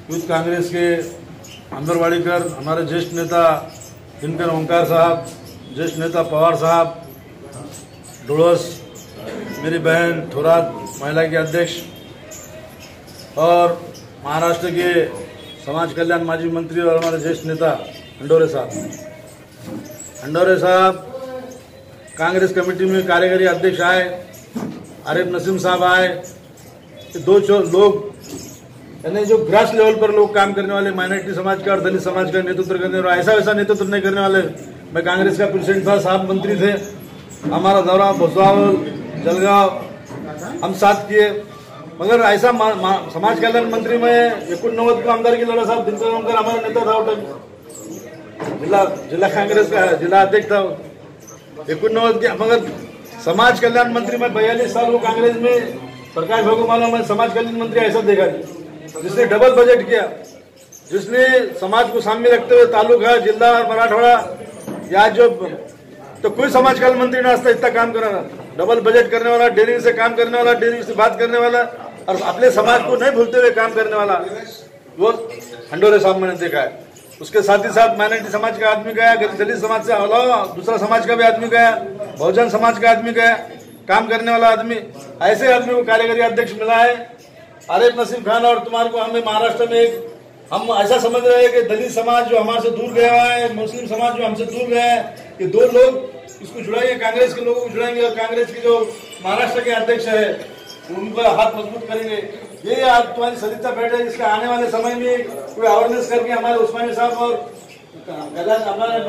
Youth Congress के अंबरवाड़ीकर, हमारे ज्येष्ठ नेता दिनकर ओंकार साहब, ज्येष्ठ नेता पवार साहब, डुड़स, मेरी बहन थोरात महिला के अध्यक्ष और महाराष्ट्र के समाज कल्याण माजी मंत्री और हमारे ज्येष्ठ नेता हंडोरे साहब कांग्रेस कमेटी में कार्यकारी अध्यक्ष आए, आरिफ नसीम साहब आए। दो लोग यानी जो ग्रास लेवल पर लोग काम करने वाले, माइनॉरिटी समाज का और दलित समाज का नेतृत्व करने वाले, ऐसा वैसा नेतृत्व नहीं करने वाले। मैं कांग्रेस का प्रेसिडेंट था, साहब मंत्री थे, हमारा दौरा भुसावल, जलगांव हम साथ किए, मगर ऐसा समाज कल्याण मंत्री में 89 का आमदार की लड़ा साहब दिनकर ओंकार हमारा नेता था, जिला कांग्रेस का जिला अध्यक्ष था 89 के। मगर समाज कल्याण मंत्री में 42 साल वो कांग्रेस में प्रकाश भगोमाला में समाज कल्याण मंत्री ऐसा देखा जिसने डबल बजट किया, जिसने समाज को सामने रखते हुए तालुका, जिला और मराठवाड़ा या जो तो कोई समाज कल्याण मंत्री ने आज तक इतना काम करा, डबल बजट करने वाला, डेयरी से काम करने वाला, डेयरी से बात करने वाला और अपने समाज को नहीं भूलते हुए काम करने वाला वो हंडोरे साहब मैंने देखा है। उसके साथ ही साथ माइनॉरिटी समाज का आदमी गया, दलित समाज से अलावा दूसरा समाज का भी आदमी गया, बहुजन समाज का आदमी गया, काम करने वाला आदमी। ऐसे आदमी को कार्यकारी अध्यक्ष मिला है आरिफ नसीम खान। और तुम्हारे को हमें महाराष्ट्र में हम ऐसा समझ रहे हैं कि दलित समाज जो हमारे से दूर गया है, मुस्लिम समाज जो हमसे दूर गया है, ये दो लोग इसको जुड़ाएंगे, कांग्रेस के लोगों को जुड़ाएंगे और कांग्रेस के जो महाराष्ट्र के अध्यक्ष है उनका हाथ मजबूत करेंगे। ये आज तुम्हारी सदिच्छा बैठ है, जिसका आने वाले समय में कोई अवेयरनेस करके हमारे उस्मानी साहब और हमारे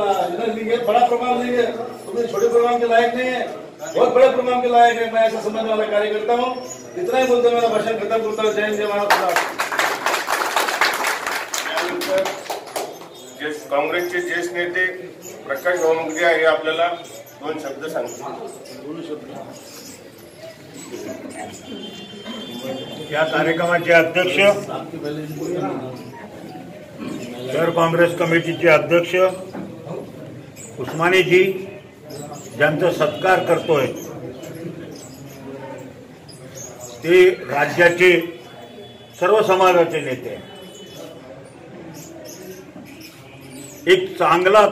बड़ा प्रोग्राम लेंगे। तो छोटे प्रोग्राम के लायक नहीं है, बहुत बड़े प्रोग्राम के लायक है। मैं ऐसा समझने वाला कार्यकर्ता हूँ। इतना ही बोलते मेरा भाषण खत्म करता हूँ। जय हिंद, जय महाराष्ट्र। काँग्रेसचे ज्येष्ठ नेते प्रकाश भाऊ हे आपल्याला 2 शब्द सांगतील। या कार्यक्रमाचे अध्यक्ष, शहर काँग्रेस कमिटीचे अध्यक्ष उस्मानीजी, ज्यांचा सत्कार करतोय ते राज्याचे सर्व समाजाचे नेते, एक चांगला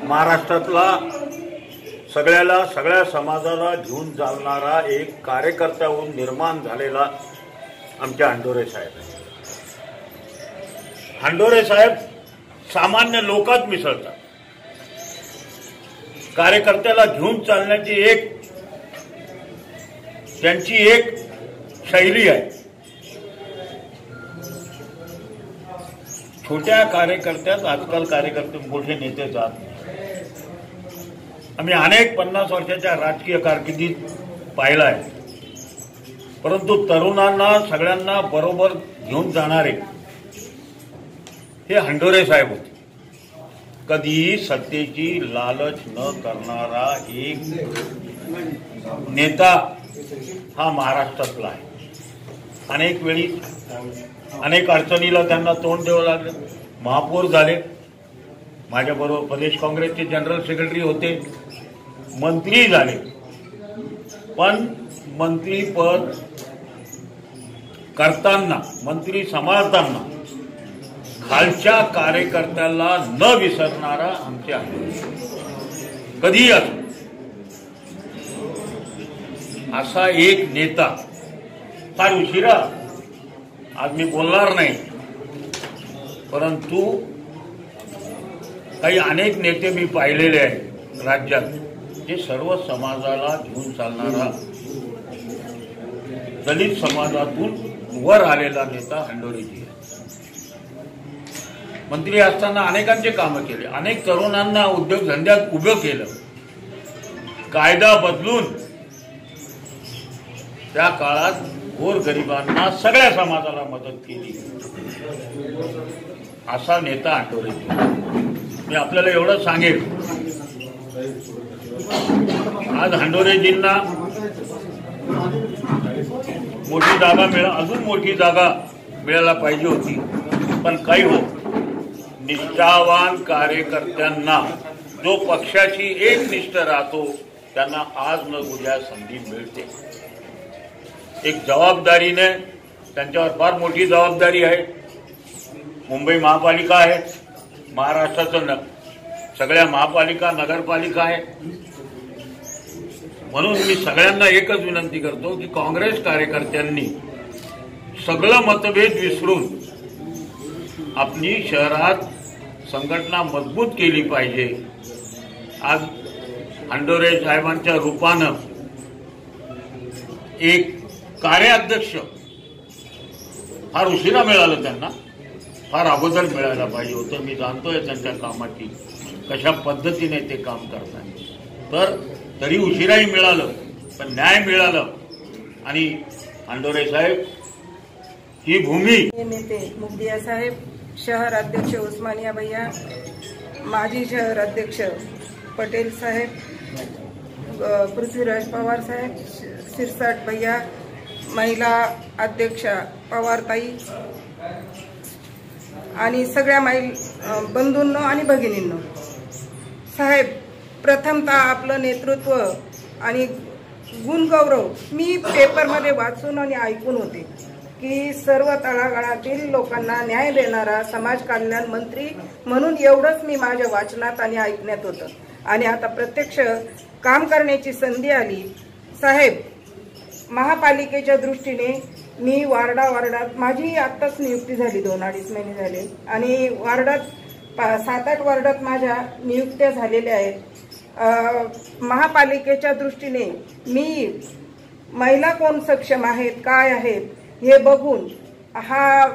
महाराष्ट्रातला सगळ्या समाजाला घेऊन चालणारा एक कार्यकर्त्याहून निर्माण झालेला आमच्या हंडोरे साहेब आहे। हंडोरे साहेब सामान्य लोकात मिसळतात, कार्यकर्त्याला घेऊन चालण्याची त्यांची एक शैली आहे। छोट्या कार्यकर्त्यात आजकाल कार्यकर्ते मोठे नेते जात नाही। आम्ही अनेक 50 वर्षाच्या राजकीय कारकिर्दीत पाहिलं आहे, परंतु तरुणांना सगळ्यांना बरोबर घेऊन जाणारे हे हंडोरे साहेब होते। कधीही सत्तेची लालच न करणारा एक नेता हा महाराष्ट्रातला आहे। अनेक वेळी अनेक अडचणीला त्यांना तोंड द्यावं लागलं, महापौर झाले, माझ्याबरोबर प्रदेश काँग्रेसचे जनरल सेक्रेटरी होते, मंत्री झाले, पण मंत्रीपद करताना, मंत्री सांभाळताना खालच्या कार्यकर्त्याला न विसरणारा आमचे आहे। कधीही असो असा एक नेता, फार उशिरा आज मी बोलणार नाही, परंतु काही अनेक नेते मी पाहिलेले आहेत राज्यात, जे सर्व समाजाला घेऊन चालणारा, दलित समाजातून वर आलेला नेता हंडोरेजी आहे। मंत्री असताना अनेकांचे कामं केले, अनेक तरुणांना उद्योगधंद्यात उभं केलं, कायदा बदलून त्या काळात गोरगरिबांना, सगळ्या समाजाला मदत केली, असा नेता हंडोरेजी। मी आपल्याला एवढं सांगेन, आज हंडोरेजींना मोठी जागा अजून मोठी जागा मिळायला पाहिजे होती, पण काही हो, निष्ठावान कार्यकर्त्यांना, जो पक्षाची एकनिष्ठ राहतो, त्यांना आज न उद्या संधी मिळते। एक जबाबदारीने त्यांच्यावर फार मोठी जबाबदारी आहे. मुंबई महापालिका आहे, महाराष्ट्राचं सगळ्या महापालिका नगरपालिका आहे. म्हणून मी सगळ्यांना एकच विनंती करतो की काँग्रेस कार्यकर्त्यांनी सगळं मतभेद विसरून आपली शहरात संघटना मजबूत केली पाहिजे. आज हंडोरे साहेबांच्या रूपानं एक कार्याध्यक्ष फार उशिरा मिळालं, त्यांना फार अगोदर मिळायला पाहिजे होतं. मी जाणतोय त्यांच्या कामाची कशा पद्धतीने ते काम करतात, तर तरी उशिराही मिळालं पण न्याय मिळालं. आणि हंडोरे साहेब ही भूमी नेते मुगदिया साहेब, शहर अध्यक्ष उस्मानिया भैया, माजी शहर अध्यक्ष पटेल साहेब, पृथ्वीराज पवार साहेब, सिरसाट भैया, महिला अध्यक्षा पवारताई आणि सगळ्या बंधूंनो आणि भगिनींनो, साहेब प्रथमतः आपलं नेतृत्व आणि गुणगौरव मी पेपरमध्ये वाचून आणि ऐकून होते की सर्व तळागाळातील लोकांना न्याय देणारा समाज कल्याण मंत्री म्हणून एवढंच मी माझ्या वाचनात आणि ऐकण्यात होतं. आणि आता प्रत्यक्ष काम करण्याची संधी आली. साहेब, महापालिकेच्या दृष्टीने मी वार्डात माझी आत्ताच नियुक्ती झाली, 2-2.5 महिने झाले आणि वार्डात 7-8 वार्डात माझ्या नियुक्त्या झालेल्या आहेत. महापालिकेच्या दृष्टीने मी महिला कोण सक्षम आहेत, काय आहेत हे बघून हा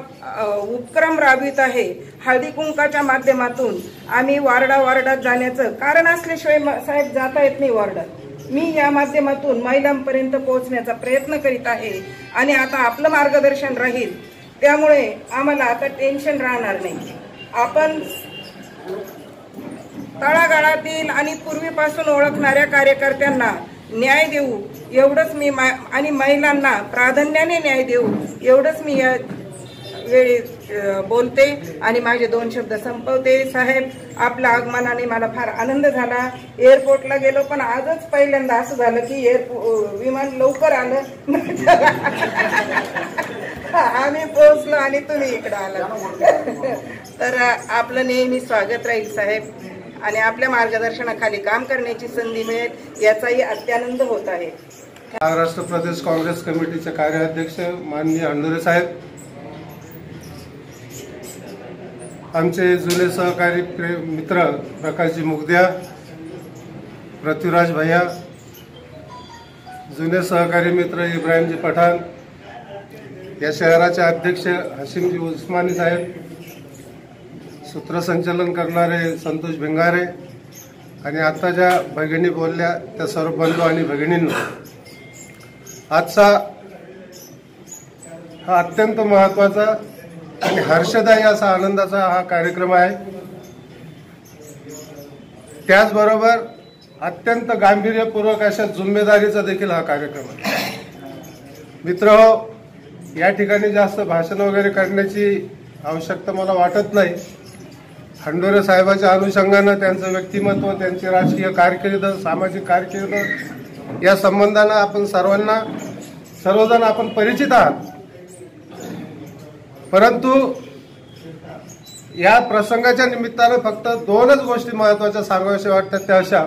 उपक्रम राबवित आहे. हळदी कुंकाच्या माध्यमातून आम्ही वार्डात जाण्याचं कारण असल्याशिवाय साहेब जाता येत नाही वार्डात. मी या माध्यमातून महिलांपर्यंत पोहोचण्याचा प्रयत्न करीत आहे आणि आता आपलं मार्गदर्शन राहील, त्यामुळे आम्हाला आता टेन्शन राहणार नाही. आपण तळागाळातील आणि पूर्वीपासून ओळखणाऱ्या कार्यकर्त्यांना न्याय देऊ एवढंच मी आणि महिलांना प्राधान्याने न्याय देऊ एवढंच मी या वेळी बोलते आणि माझे 2 शब्द संपवते. साहेब, आपल्या आगमनाने मला फार आनंद झाला. एअरपोर्टला गेलो पण आजच पहिल्यांदा असं झालं की विमान लवकर आलं आम्ही पोहोचलो आणि तुम्ही इकडे आला. तर आपलं नेहमी स्वागत राहील साहेब आणि आपल्या मार्गदर्शनाखाली काम करण्याची संधी मिळेल याचाही अत्यानंद होत आहे. महाराष्ट्र प्रदेश काँग्रेस कमिटीचे कार्याध्यक्ष माननीय हंडोरे साहेब, आमचे जुने सहकारी मित्र प्रकाशजी मुगदिया, पृथ्वीराज भैया, जुने सहकारी मित्र इब्राहिमजी पठाण, या शहराचे अध्यक्ष हशीमजी उस्मानी साहेब, सूत्रसंचालन करणारे संतोष भिंगारे आणि आता ज्या भगिनी बोलल्या त्या सर्व बंधू आणि भगिनींनो, आजचा हा अत्यंत महत्त्वाचा आणि हर्षदायी असा आनंदाचा हा कार्यक्रम आहे. त्याचबरोबर अत्यंत गांभीर्यपूर्वक अशा जिम्मेदारीचा देखील हा कार्यक्रम आहे. मित्रहो, या ठिकाणी जास्त भाषण वगैरे करण्याची आवश्यकता मला वाटत नाही. हंडोरे साहेबांच्या अनुषंगानं त्यांचं व्यक्तिमत्व, त्यांची राजकीय कारकीर्द, सामाजिक कारकीर्द या संबंधानं आपण सर्वजण आपण परिचित आहात. परंतु या प्रसंगाच्या निमित्तानं फक्त 2च गोष्टी महत्वाच्या सांगाव्याशा वाटतात. त्या अशा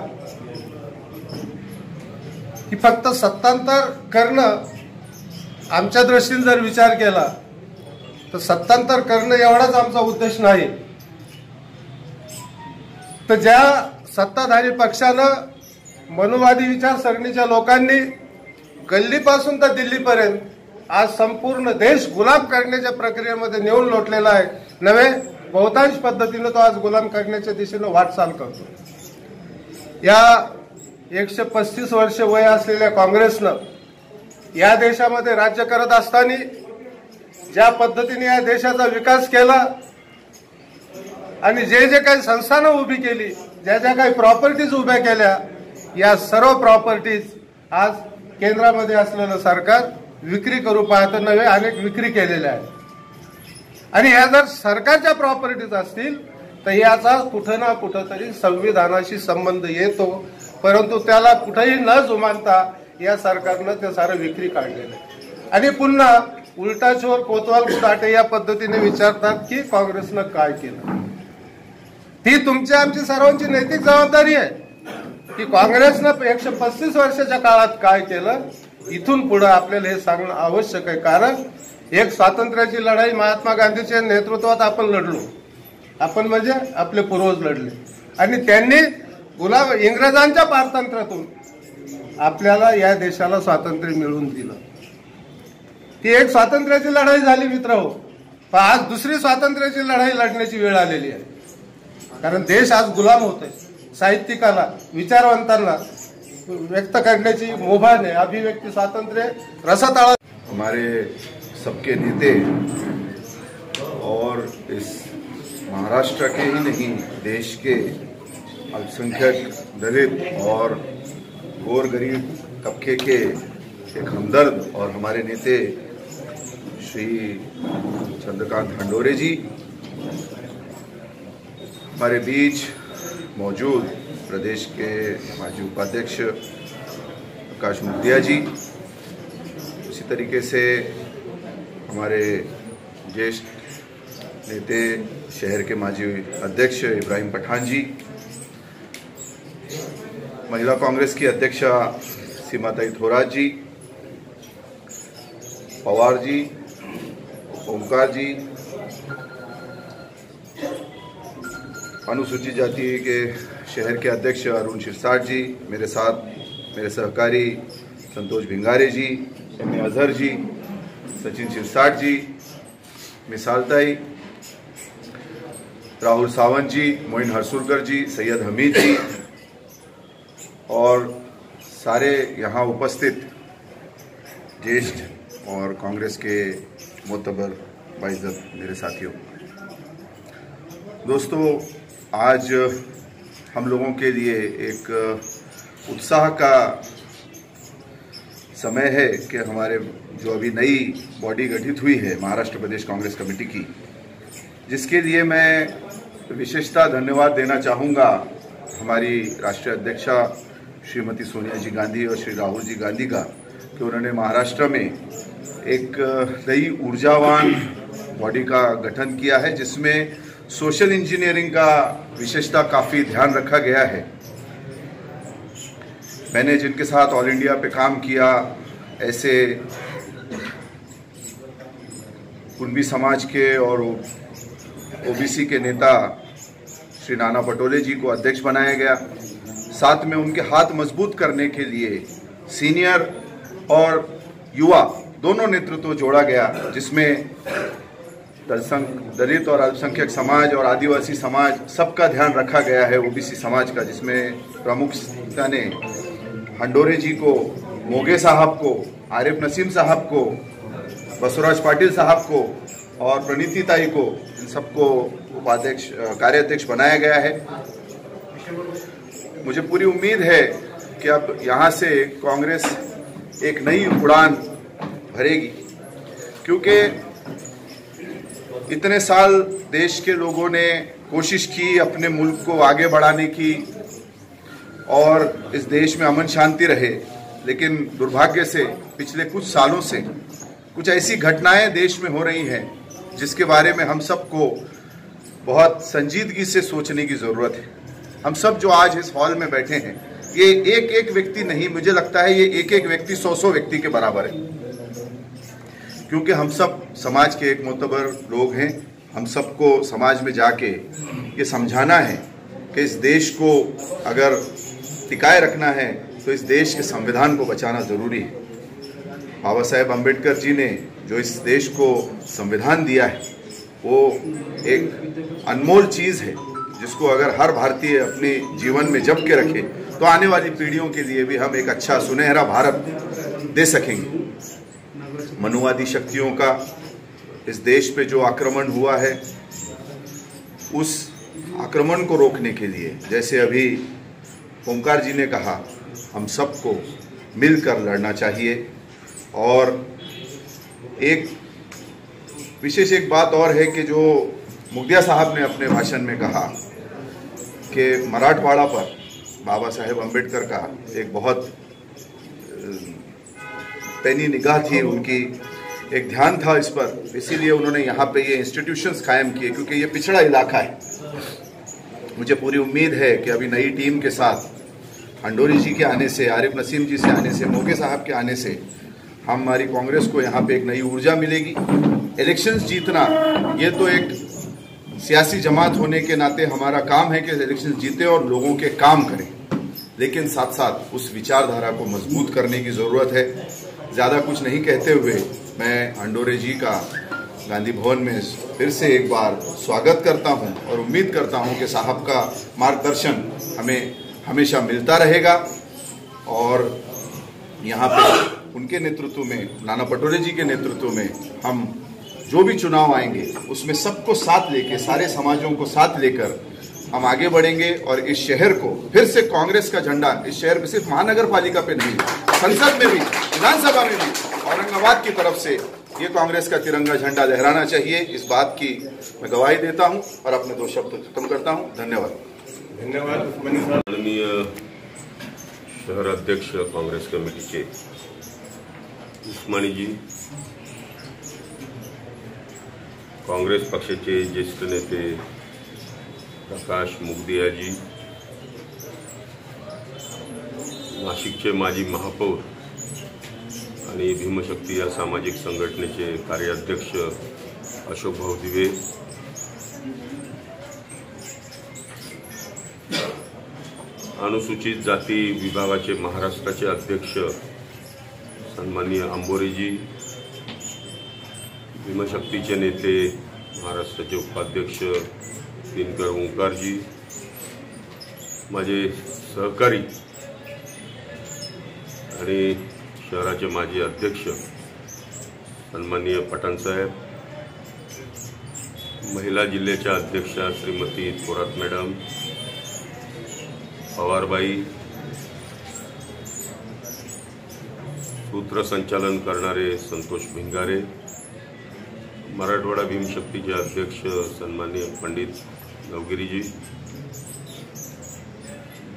की फक्त सत्तांतर करणं, आमच्या दृष्टीने जर विचार केला तर सत्तांतर करणं एवढाच आमचा उद्देश नाही. तर ज्या सत्ताधारी पक्षानं मनुवादी विचारसरणीच्या लोकांनी गल्लीपासून तर दिल्लीपर्यंत आज संपूर्ण देश गुलाम करण्याच्या प्रक्रियेमध्ये नेऊन लोटलेला आहे, नव्हे बहुतांश पद्धतीनं तो आज गुलाम करण्याच्या दिशेनं वाटचाल करतो. या 135 वर्ष वय असलेल्या काँग्रेसनं या देशामध्ये राज्य करत असताना ज्या पद्धतीने या देशाचा विकास केला आणि जे काही संस्थानं उभी केली, ज्या काही प्रॉपर्टीज उभ्या केल्या, या सर्व प्रॉपर्टीज आज केंद्रामध्ये असलेलं सरकार विक्री करू पाहतं, नव्हे अनेक विक्री केलेल्या आहेत. आणि ह्या जर सरकारच्या प्रॉपर्टीज असतील तर याचा कुठं ना कुठं तरी संविधानाशी संबंध येतो, परंतु त्याला कुठेही न जुमानता या सरकारनं ते सारं विक्री काढलेलं आहे. आणि पुन्हा उलटा चोर कोतवाल कुडाटे या पद्धतीने विचारतात की काँग्रेसनं काय केलं. ती तुमची आमची सर्वांची नैतिक जबाबदारी आहे की काँग्रेसनं 135 वर्षाच्या काळात काय केलं. इथून पुढे आपल्याला हे सांगणं आवश्यक आहे. कारण एक स्वातंत्र्याची लढाई महात्मा गांधीच्या नेतृत्वात आपण लढलो. आपण म्हणजे आपले पूर्वज लढले आणि त्यांनी इंग्रजांच्या पारतंत्र्यातून आपल्याला या देशाला स्वातंत्र्य मिळवून दिलं. ती एक स्वातंत्र्याची लढाई झाली मित्रहो. पण आज दुसरी स्वातंत्र्याची लढाई लढण्याची वेळ आलेली आहे. कारण देश आज गुलाम होतोय. साहित्यिकाला, विचारवंतांना व्यक्त करण्याची मुभा आहे, अभिव्यक्ती स्वातंत्र्य रसातळा. हमारे सबके नेते और इस महाराष्ट्र के ही नहीं देश के अल्पसंख्यक, दलित और गौर गरीब तबके के एक हमदर्द और हमारे नेते श्री चंद्रकांत हंडोरे जी हमारे बीच मौजूद, प्रदेश के माजी उपाध्यक्ष प्रकाश मुखिया जी, उसी तरीके से हमारे ज्येष्ठ नेते शहर के माजी अध्यक्ष इब्राहिम पठान जी, महिला कांग्रेस की अध्यक्षा सीमाताई थोरात जी, पवार जी, ओमकार जी, अनुसूचित जाति के शहर के अध्यक्ष अरुण शिरसाट जी, मेरे साथ मेरे सहकारी संतोष भिंगारे जी, एम ए अजहर जी, सचिन शिरसाट जी, मिसालताई, राहुल सावंत जी, मोइन हरसुलकर जी, सैयद हमीद जी और सारे यहाँ उपस्थित ज्येष्ठ और कांग्रेस के मोतबर बाइज्जत मेरे साथियों, दोस्तों, आज हम लोगों के लिए एक उत्साह का समय है कि हमारे जो अभी नई बॉडी गठित हुई है महाराष्ट्र प्रदेश कांग्रेस कमेटी की, जिसके लिए मैं विशेषतः धन्यवाद देना चाहूँगा हमारी राष्ट्रीय अध्यक्षा श्रीमती सोनिया जी गांधी और श्री राहुल जी गांधी का, कि उन्होंने महाराष्ट्र में एक नई ऊर्जावान बॉडी का गठन किया है, जिसमें सोशल इंजीनियरिंग का विशेषता काफ़ी ध्यान रखा गया है. मैंने जिनके साथ ऑल इंडिया पे काम किया, ऐसे कुणबी समाज के और ओबीसी के नेता श्री नाना पटोले जी को अध्यक्ष बनाया गया. साथ में उनके हाथ मजबूत करने के लिए सीनियर और युवा दोनों नेतृत्व जोड़ा गया, जिसमें दलित और अल्पसंख्यक समाज और आदिवासी समाज सबका ध्यान रखा गया है. ओबीसी समाज का, जिसमें प्रमुखता ने हंडोरे जी को, मोगे साहब को, आरिफ नसीम साहब को, बसवराज पाटिल साहब को और प्रणीति ताई को, इन सबको उपाध्यक्ष कार्याध्यक्ष बनाया गया है. मुझे पूरी उम्मीद है कि अब यहाँ से कांग्रेस एक नई उड़ान भरेगी, क्योंकि इतने साल देश के लोगों ने कोशिश की अपने मुल्क को आगे बढ़ाने की और इस देश में अमन शांति रहे, लेकिन दुर्भाग्य से पिछले कुछ सालों से कुछ ऐसी घटनाएं देश में हो रही हैं जिसके बारे में हम सबको बहुत संजीदगी से सोचने की ज़रूरत है. हम सब जो आज इस हॉल में बैठे हैं, ये एक एक व्यक्ति नहीं, मुझे लगता है ये एक एक व्यक्ति 100 व्यक्ति के बराबर है, क्योंकि हम सब समाज के एक मोतबर लोग हैं. हम सबको समाज में जाके ये समझाना है कि इस देश को अगर टिकाए रखना है तो इस देश के संविधान को बचाना ज़रूरी है. बाबा साहेब अम्बेडकर जी ने जो इस देश को संविधान दिया है, वो एक अनमोल चीज़ है, जिसको अगर हर भारतीय अपने जीवन में जप के रखे तो आने वाली पीढ़ियों के लिए भी हम एक अच्छा सुनहरा भारत दे सकेंगे. मनुवादी शक्तियों का इस देश पे जो आक्रमण हुआ है, उस आक्रमण को रोकने के लिए, जैसे अभी ओमकार जी ने कहा, हम सबको मिलकर लड़ना चाहिए. और एक विशेष एक बात और है कि जो मुखिया साहब ने अपने भाषण में कहा कि मराठवाड़ा पर बाबा साहेब अम्बेडकर का एक बहुत पैनी निगाह थी उनकी, एक ध्यान था इस पर, इसीलिए उन्होंने यहाँ पे ये इंस्टीट्यूशंस कायम किए, क्योंकि ये पिछड़ा इलाका है। मुझे पूरी उम्मीद है कि अभी नई टीम के साथ हंडोरी जी के आने से, आरिफ नसीम जी से आने से, मोगे साहब के आने से हमारी कांग्रेस को यहाँ पे एक नई ऊर्जा मिलेगी। इलेक्शंस जीतना ये तो एक सियासी जमात होने के नाते हमारा काम है कि इलेक्शंस जीते और लोगों के काम करें, लेकिन साथ साथ उस विचारधारा को मजबूत करने की ज़रूरत है। ज़्यादा कुछ नहीं कहते हुए मैं हंडोरे जी का गांधी भवन में फिर से एक बार स्वागत करता हूं और उम्मीद करता हूं कि साहब का मार्गदर्शन हमें हमेशा मिलता रहेगा और यहाँ पे उनके नेतृत्व में, नाना पटोले जी के नेतृत्व में हम जो भी चुनाव आएंगे उसमें सबको साथ लेके, सारे समाजों को साथ लेकर हम आगे बढ़ेंगे और इस शहर को फिर से कांग्रेस का झंडा, इस शहर में सिर्फ महानगर पालिका पे नहीं, संसद में भी, विधानसभा में भी, औरंगाबाद की तरफ से ये कांग्रेस का तिरंगा झंडा लहराना चाहिए। इस बात की मैं गवाही देता हूं और अपने 2 शब्द खत्म करता हूं। धन्यवाद। माननीय शहर अध्यक्ष कांग्रेस कमिटी के उस्मानी जी, कांग्रेस पक्षाचे ज्येष्ठ नेते प्रकाश मुगदियाजी, नाशिकचे माजी महापौर आणि भीमशक्ती या सामाजिक संघटनेचे कार्याध्यक्ष अशोक भाऊ दिवे, अनुसूचित जाती विभागाचे महाराष्ट्राचे अध्यक्ष सन्माननीय आंबोरेजी, भीमशक्तीचे नेते महाराष्ट्राचे उपाध्यक्ष दिनकर ओंकारजी, माझे सहकारी आणि शहराचे माजी अध्यक्ष सन्माननीय पठाण साहेब, महिला जिल्ह्याच्या अध्यक्षा श्रीमती थोरात मॅडम, पवारबाई, सूत्रसंचालन करणारे संतोष भिंगारे, मराठवाडा भीमशक्तीचे अध्यक्ष सन्माननीय पंडित नवगिरीजी,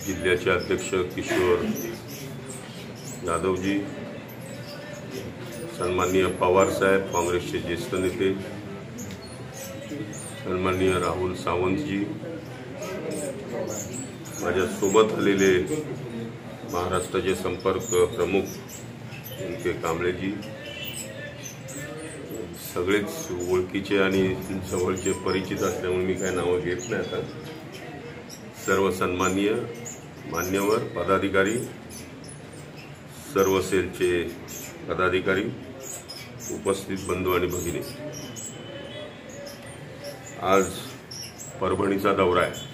जिल्ह्याचे अध्यक्ष किशोर यादवजी, सन्माननीय पवार साहेब काँग्रेसचे ज्येष्ठ नेते, सन्माननीय राहुल सावंतजी, माझ्या सोबत आलेले महाराष्ट्राचे संपर्क प्रमुख उनके कांबळेजी, सगळेच ओळखीचे आणि जवळचे परिचित असल्यामुळे मी काय नावं घेत नाही आता। सर्व सन्माननीय मान्यवर पदाधिकारी, सर्व सेलचे पदाधिकारी, उपस्थित बंधू आणि भगिनी, आज परभणीचा दौरा आहे।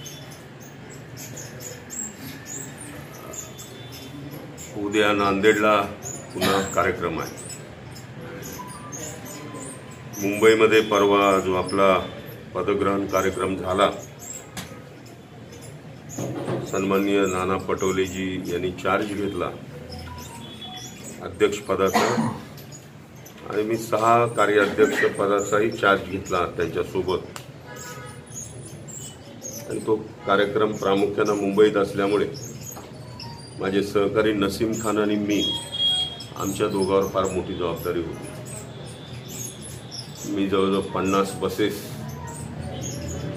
उद्या नांदेडला पुन्हा कार्यक्रम आहे। मुंबईमध्ये परवा जो आपला पदग्रहण कार्यक्रम झाला, सन्माननीय नाना पटोलेजी यांनी चार्ज घेतला अध्यक्षपदाचा आणि मी 6 कार्याध्यक्ष पदाचाही चार्ज घेतला त्यांच्यासोबत आणि तो कार्यक्रम प्रामुख्याने मुंबईत असल्यामुळे माझे सहकारी नसीम खान आणि मी, आमच्या दोघांवर फार मोठी जबाबदारी होती। मी जवळजवळ 50 बसेस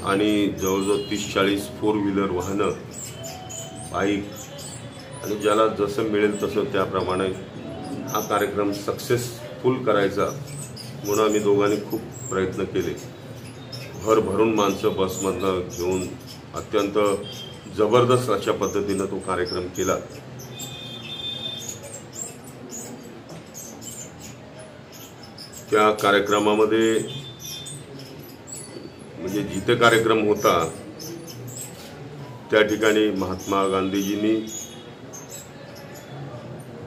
आणि जवळजवळ 30-40 4 व्हीलर वाहनं, बाईक आणि ज्याला जसं मिळेल तसं त्याप्रमाणे हा कार्यक्रम सक्सेसफुल करायचा म्हणून आम्ही दोघांनी खूप प्रयत्न केले। भरभरून माणसं बसमधनं घेऊन अत्यंत जबरदस्त अशा पद्धतीने तो कार्यक्रम केला। त्या कार्यक्रमामध्ये म्हणजे जिथे कार्यक्रम होता त्या ठिकाणी महात्मा गांधीजींनी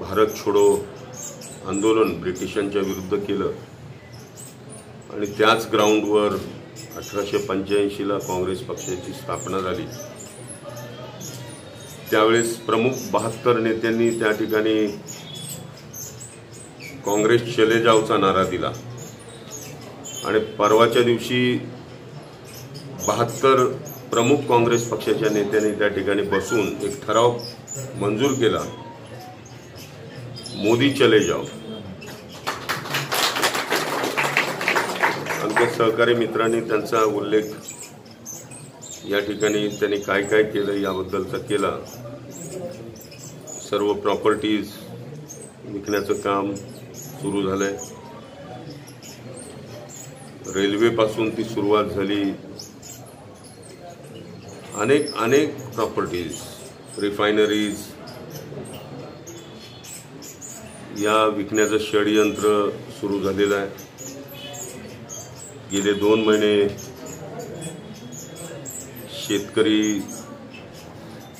भारत छोडो आंदोलन ब्रिटिशांच्या विरुद्ध केलं आणि त्याच ग्राउंडवर 1885 ला काँग्रेस पक्षाची स्थापना झाली। त्यावेळेस प्रमुख 72 नेत्यांनी त्या ठिकाणी काँग्रेस चले जाओचा नारा दिला आणि परवाच्या दिवशी 72 प्रमुख काँग्रेस पक्षाच्या नेत्यांनी त्या ठिकाणी बसून एक ठराव मंजूर केला, मोदी चले जाओ। थोडक्यात सहकारी मित्रांनी त्यांचा उल्लेख या ठिकाणी त्यांनी काय काय केलं याबद्दलचा केला. सर्व प्रॉपर्टीज विकण्याचं काम सुरू झालंय. रेल्वेपासून ती सुरुवात झाली. अनेक प्रॉपर्टीज, रिफायनरीज या विकण्याचं षडयंत्र सुरू झालेलं आहे. गेले 2 महिने शेतकरी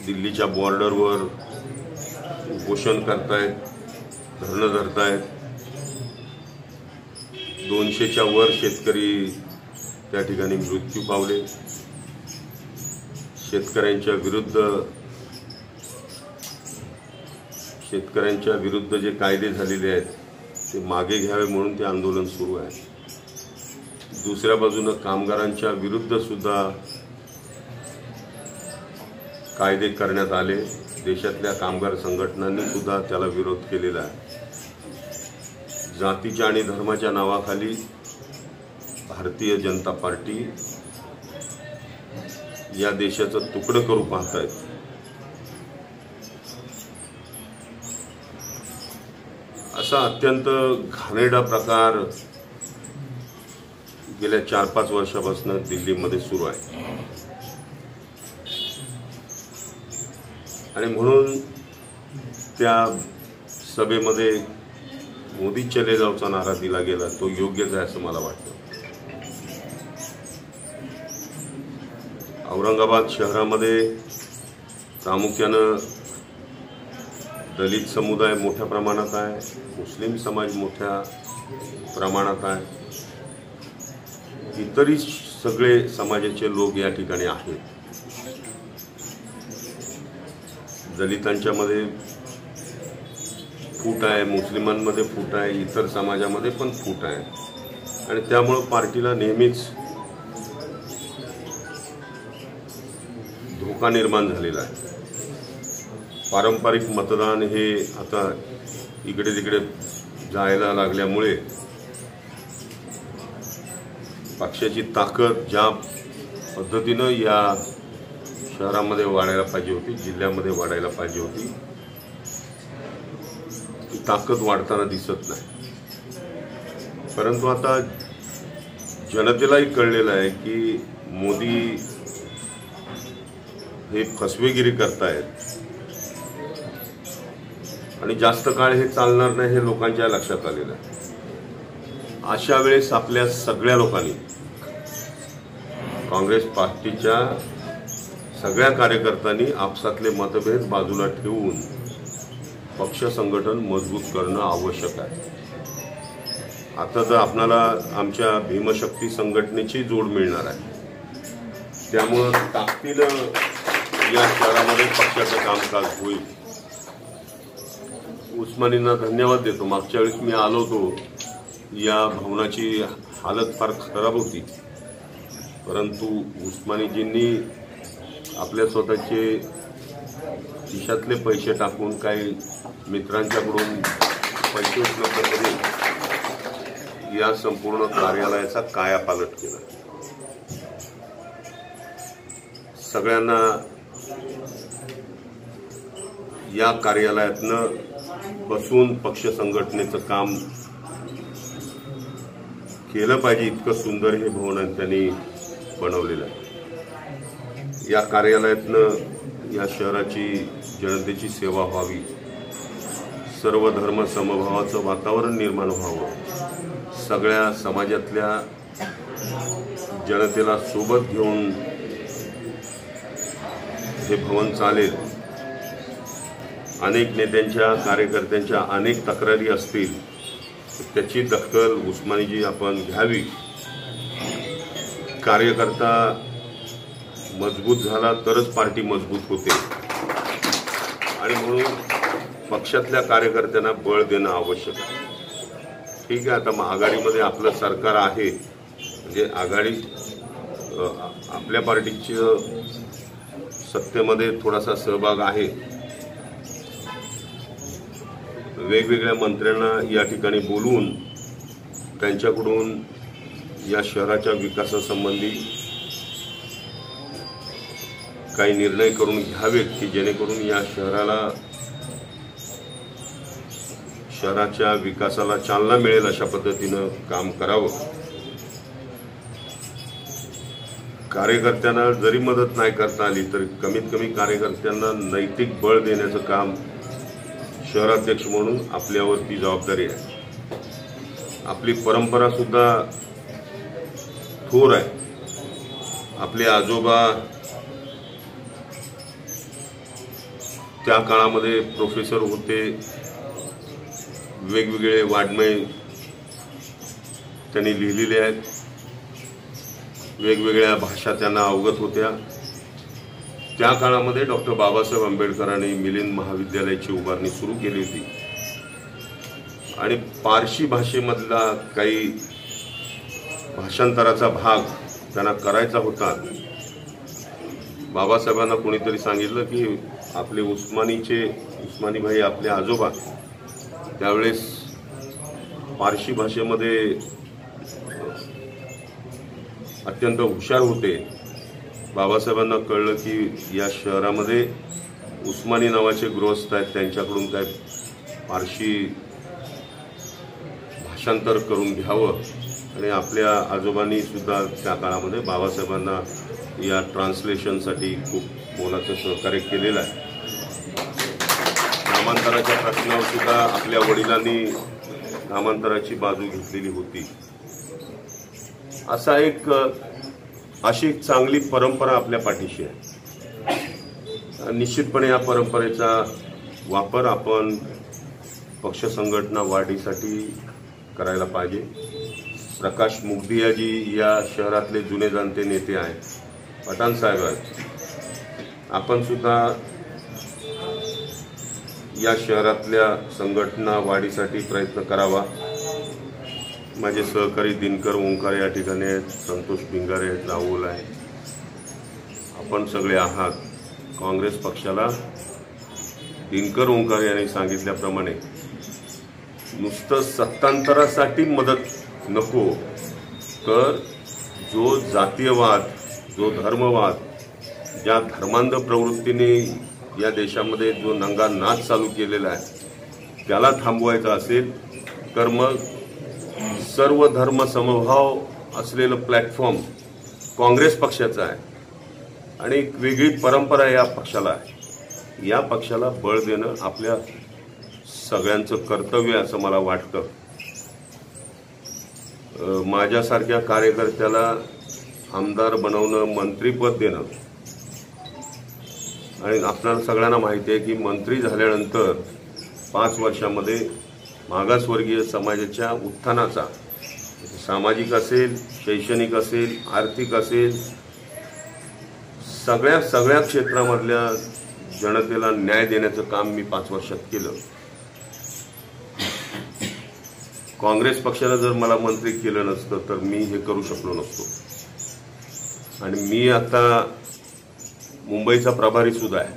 दिल्लीच्या बॉर्डरवर उपोषण करतायत, धरणं धरतायत. 200च्या वर शेतकरी त्या ठिकाणी मृत्यू पावले. शेतकऱ्यांच्या विरुद्ध जे कायदे झालेले आहेत ते मागे घ्यावे म्हणून ते आंदोलन सुरू आहे. दुसऱ्या बाजूनं कामगारांच्या विरुद्ध सुद्धा कायदे करण्यात आले. देशातल्या कामगार संघटनांनी सुद्धा त्याला विरोध केलेला आहे. जातीच्या आणि धर्माच्या नावाखाली भारतीय जनता पार्टी या देशाचं तुकडं करू पाहतायत. असा अत्यंत घाणेरडा प्रकार गेल्या 4-5 वर्षापासून दिल्लीमध्ये सुरू आहे. आणि म्हणून त्या सभेमध्ये मोदी चले जाऊचा नारा दिला गेला, तो योग्यच आहे असं मला वाटतं. औरंगाबाद शहरामध्ये प्रामुख्यानं दलित समुदाय मोठ्या प्रमाणात आहे, मुस्लिम समाज मोठ्या प्रमाणात आहे, इतरही सगळे समाजाचे लोक या ठिकाणी आहेत. दलितांच्या मध्ये फूट आहे, मुस्लिमांमध्ये फूट आहे, इतर समाजामध्ये पण फूट आहे. आणि त्यामुळं पार्टीला नेहमीच धोका निर्माण झालेला आहे. पारंपरिक मतदान हे आता इकडे तिकडे जायला लागल्यामुळे पक्षाची ताकद ज्या पद्धतीनं या शहरामध्ये वाढायला पाहिजे होती, जिल्ह्यामध्ये वाढायला पाहिजे होती, ती ताकद वाढताना दिसत नाही. परंतु आता जनतेलाही कळलेलं आहे की मोदी हे फसवेगिरी करतायत आणि जास्त काळ हे चालणार नाही हे लोकांच्या लक्षात आलेलं आहे. अशा वेळेस आपल्या सगळ्या लोकांनी, काँग्रेस पार्टीच्या सगळ्या कार्यकर्त्यांनी आपसातले मतभेद बाजूला ठेवून पक्ष संघटन मजबूत करणं आवश्यक आहे. आता तर आपल्याला आमच्या भीमशक्ती संघटनेची जोड मिळणार आहे. त्यामुळं ताकदीनं या शहरामध्ये पक्षाचं कामकाज होईल. उस्मानींना धन्यवाद देतो. मागच्या वेळेस मी आलो होतो, या भवनाची हालत फार खराब होती, परंतु उस्मानीजींनी आपल्या स्वतःचे खिशातले पैसे टाकून काही मित्रांच्याकडून पैसे उपलब्ध करून या संपूर्ण कार्यालयाचा कायापालट केला. सगळ्यांना या कार्यालयातनं बसून पक्ष संघटनेचं काम केलं पाहिजे, इतकं सुंदर हे भवन त्यांनी बनवलेलं आहे. या कार्यालयातनं या शहराची जनतेची सेवा व्हावी, सर्व धर्म समभावाचं वातावरण निर्माण व्हावं, सगळ्या समाजातल्या जनतेला सोबत घेऊन हे भवन चालेल. अनेक नेत्यांच्या, कार्यकर्त्यांच्या अनेक तक्रारी असतील, त्याची दखल उस्मानीजी आपण घ्यावी. कार्यकर्ता मजबूत झाला तरच पार्टी मजबूत होते आणि म्हणून पक्षातल्या कार्यकर्त्यांना बळ देणं आवश्यक आहे. ठीक आहे, आता मग आघाडीमध्ये आपलं सरकार आहे, म्हणजे आघाडी आपल्या पार्टीच्या सत्तेमध्ये थोडासा सहभाग आहे. वेगवेगळ्या मंत्र्यांना या ठिकाणी बोलवून त्यांच्याकडून या शहराच्या विकासासंबंधी काही निर्णय करून घ्यावेत की जेणेकरून या शहराच्या विकासाला चालना मिळेल अशा पद्धतीनं काम करावं. कार्यकर्त्यांना जरी मदत नाही करता आली तरी कमीत कमी कार्यकर्त्यांना नैतिक बळ देण्याचं काम शहराध्यक्ष म्हणून आपल्यावरती जबाबदारी आहे. आपली परंपरा सुद्धा थोर आहे. आपले आजोबा त्या काळामध्ये प्रोफेसर होते. वेगवेगळे वाङ्मय त्यांनी लिहिलेले आहेत. वेगवेगळ्या भाषा त्यांना अवगत होत्या. त्या काळामध्ये डॉक्टर बाबासाहेब आंबेडकरांनी मिलिंद महाविद्यालयाची उभारणी सुरू केली होती आणि पारशी भाषेमधला काही भाषांतराचा भाग त्यांना करायचा होता. बाबासाहेबांना कोणीतरी सांगितलं की आपले उस्मानी भाई आपले आजोबा त्यावेळेस पारशी भाषेमध्ये अत्यंत हुशार होते. बाबासाहेबांना कळलं की या शहरामध्ये उस्मानी नावाचे गृहस्थ आहेत, त्यांच्याकडून काय पारशी भाषांतर करून घ्यावं आणि आपल्या आजोबांनी सुद्धा त्या काळामध्ये बाबासाहेबांना या ट्रान्सलेशनसाठी खूप मोलाचं सहकार्य केलेलं आहे. नामांतराच्या प्रश्नावर सुद्धा आपल्या वडिलांनी नामांतराची बाजू घेतलेली होती. अशी एक चांगली परंपरा आपल्या पाठीशी आहे. निश्चितपणे या परंपरेचा वापर आपण पक्ष संघटना वाढीसाठी करायला पाहिजे. प्रकाश मुगदियाजी या शहरातले जुने जाणते नेते आहेत. पठाण साहेब आहेत. आपण सुद्धा या शहरातल्या संघटना वाढीसाठी प्रयत्न करावा. माझे सहकारी दिनकर ओंकार या ठिकाणी आहेत, संतोष पिंगारे आहेत, राहुल आहे. आपण सगळे आहात. काँग्रेस पक्षाला दिनकर ओंकार यांनी सांगितल्याप्रमाणे नुसतं सत्तांतरासाठी मदत नको, तर जो जातीयवाद, जो धर्मवाद, ज्या धर्मांध प्रवृत्तीने या देशामध्ये जो नंगा नाच चालू केलेला आहे त्याला थांबवायचा असेल तर मग सर्व धर्म समभाव असलेलं प्लॅटफॉर्म काँग्रेस पक्षाचा आहे आणि एक वेगळी परंपरा या पक्षाला आहे. या पक्षाला बळ देणं आपल्या सगळ्यांचं कर्तव्य असं मला वाटतं. माझ्यासारख्या कार्यकर्त्याला आमदार बनवणं, मंत्रीपद देणं आणि आपल्याला सगळ्यांना माहिती आहे की मंत्री झाल्यानंतर 5 वर्षामध्ये मागासवर्गीय समाजाच्या उत्थानाचा, सामाजिक असेल, शैक्षणिक असेल, आर्थिक असेल, सगळ्या क्षेत्रामधल्या जनतेला न्याय देण्याचं काम मी 5 वर्षात केलं. काँग्रेस पक्षानं जर मला मंत्री केलं नसतं तर मी हे करू शकलो नसतो. आणि मी आता मुंबईचा प्रभारी सुद्धा आहे.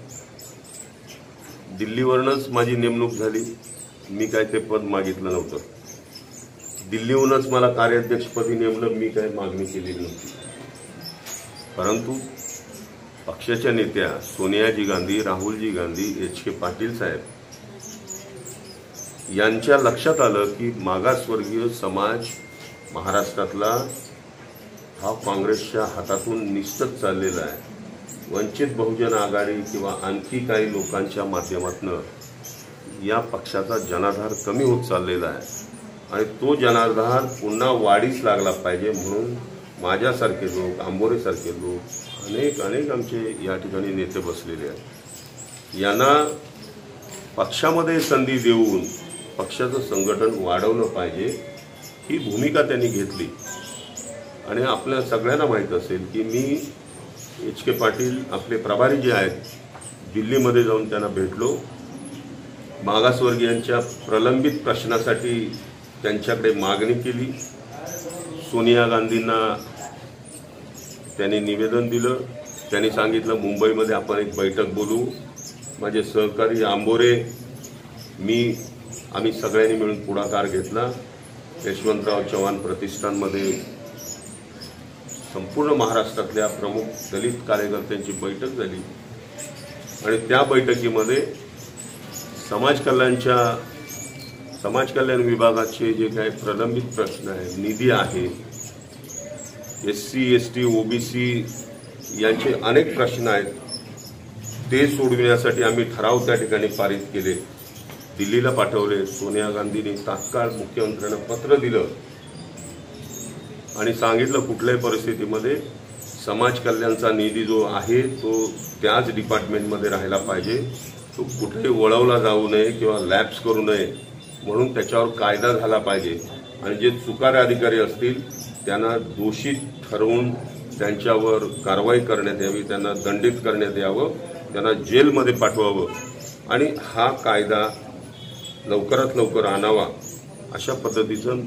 दिल्लीवरूनच माझी नेमणूक झाली. मी काय ते पद मागितलं नव्हतं. दिल्लीहूनच मला कार्याध्यक्षपदी नेमलं. मी काय मागणी केलेली नव्हती. परंतु पक्षाच्या नेत्या सोनियाजी गांधी, राहुलजी गांधी, एच.के. पाटील साहेब यांच्या लक्षात आलं की मागासवर्गीय समाज महाराष्ट्रातला हा काँग्रेसच्या हातातून निश्चित चाललेला आहे. वंचित बहुजन आघाडी किंवा आणखी काही लोकांच्या माध्यमातून या पक्षाचा जनाधार कमी होत चाललेला आहे आणि तो जनाधार पुन्हा वाढीस लागला पाहिजे. म्हणून माझ्यासारखे लोक, आंबोरेसारखे लोक, अनेक आमचे या ठिकाणी नेते बसलेले आहेत. यांना पक्षामध्ये संधी देऊन पक्षाचं संघटन वाढवलं पाहिजे ही भूमिका त्यांनी घेतली. आणि आपल्या सगळ्यांना माहीत असेल की मी एच.के. पाटील आपले प्रभारी जे आहेत दिल्लीमध्ये जाऊन त्यांना भेटलो. मागासवर्गीयांच्या प्रलंबित प्रश्नासाठी त्यांच्याकडे मागणी केली. सोनिया गांधींना त्यांनी निवेदन दिलं. त्यांनी सांगितलं मुंबईमध्ये आपण एक बैठक बोलू. माझे सहकारी आंबोरे, आम्ही सगळ्यांनी मिळून पुढाकार घेतला. यशवंतराव चव्हाण प्रतिष्ठानमध्ये संपूर्ण महाराष्ट्रातल्या प्रमुख दलित कार्यकर्त्यांची बैठक झाली आणि त्या बैठकीमध्ये समाज कल्याण विभागाचे जे काही प्रलंबित प्रश्न आहेत, निधी आहे, SC, ST, OBC यांचे अनेक प्रश्न आहेत, ते सोडविण्यासाठी आम्ही ठराव त्या ठिकाणी पारित केले, दिल्लीला पाठवले. सोनिया गांधींनी तात्काळ मुख्यमंत्र्यांना पत्र दिलं आणि सांगितलं कुठल्याही परिस्थितीमध्ये समाज कल्याणचा निधी जो आहे तो त्याच डिपार्टमेंटमध्ये राहायला पाहिजे, तो कुठेही वळवला जाऊ नये किंवा लॅप्स करू नये म्हणून त्याच्यावर कायदा झाला पाहिजे आणि जे चुकारे अधिकारी असतील त्यांना दोषी ठरवून त्यांच्यावर कारवाई करण्यात यावी, त्यांना दंडित करण्यात यावं, त्यांना जेलमध्ये पाठवावं आणि हा कायदा लवकरात लवकर आणावा अशा पद्धतीचं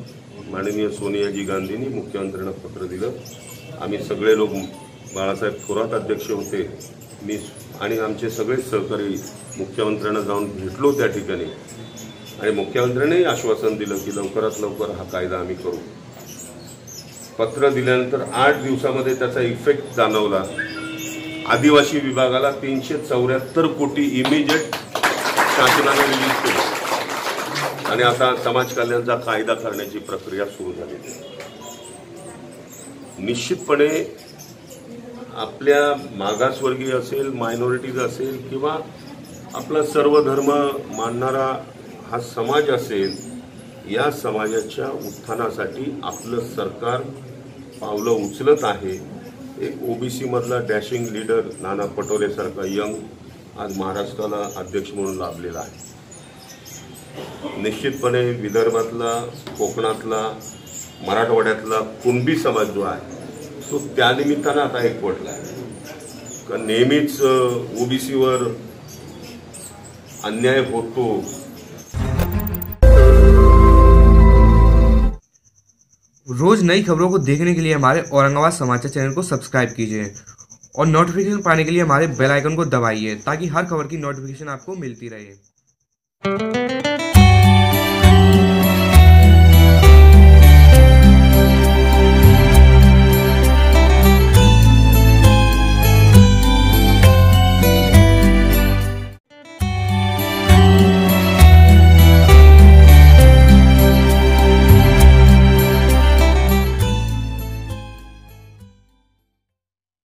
माननीय सोनियाजी गांधींनी मुख्यमंत्र्यांना पत्र दिलं. आम्ही सगळे लोक, बाळासाहेब थोरात अध्यक्ष होते, मी आणि आमचे सगळे सहकारी मुख्यमंत्र्यांना जाऊन भेटलो त्या ठिकाणी आणि मुख्यमंत्र्यांनीही आश्वासन दिलं की लवकरात लवकर हा कायदा आम्ही करू. पत्र दिल्यानंतर 8 दिवसामध्ये त्याचा इफेक्ट जाणवला. आदिवासी विभागाला 374 कोटी इमिजिएट शासनाने रिलीज केले आणि आता समाज कल्याणचा कायदा करण्याची प्रक्रिया सुरू झाली. निश्चितपणे आपल्या मागासवर्गीय असेल, मायनॉरिटीज असेल किंवा आपला सर्व धर्म मानणारा हा समाज असेल, या समाजाच्या उत्थानासाठी आपलं सरकार पावलं उचलत आहे. एक OBC मधला डॅशिंग लीडर नाना पटोलेसारखा यंग आज महाराष्ट्राला अध्यक्ष म्हणून लाभलेला आहे. निश्चितपणे विदर्भातला, कोकणातला, मराठवाड्यातला कुणबी समाज जो आहे तो त्यानिमित्तानं आता एकवटला आहे. कारण नेहमीच OBCवर अन्याय होतो. रोज नई खबरों को देखने के लिए हमारे औरंगाबाद समाचार चैनल को सब्सक्राइब कीजिए और नोटिफिकेशन पाने के लिए हमारे बेल आइकन को दबाइए ताकि हर खबर की नोटिफिकेशन आपको मिलती रहे.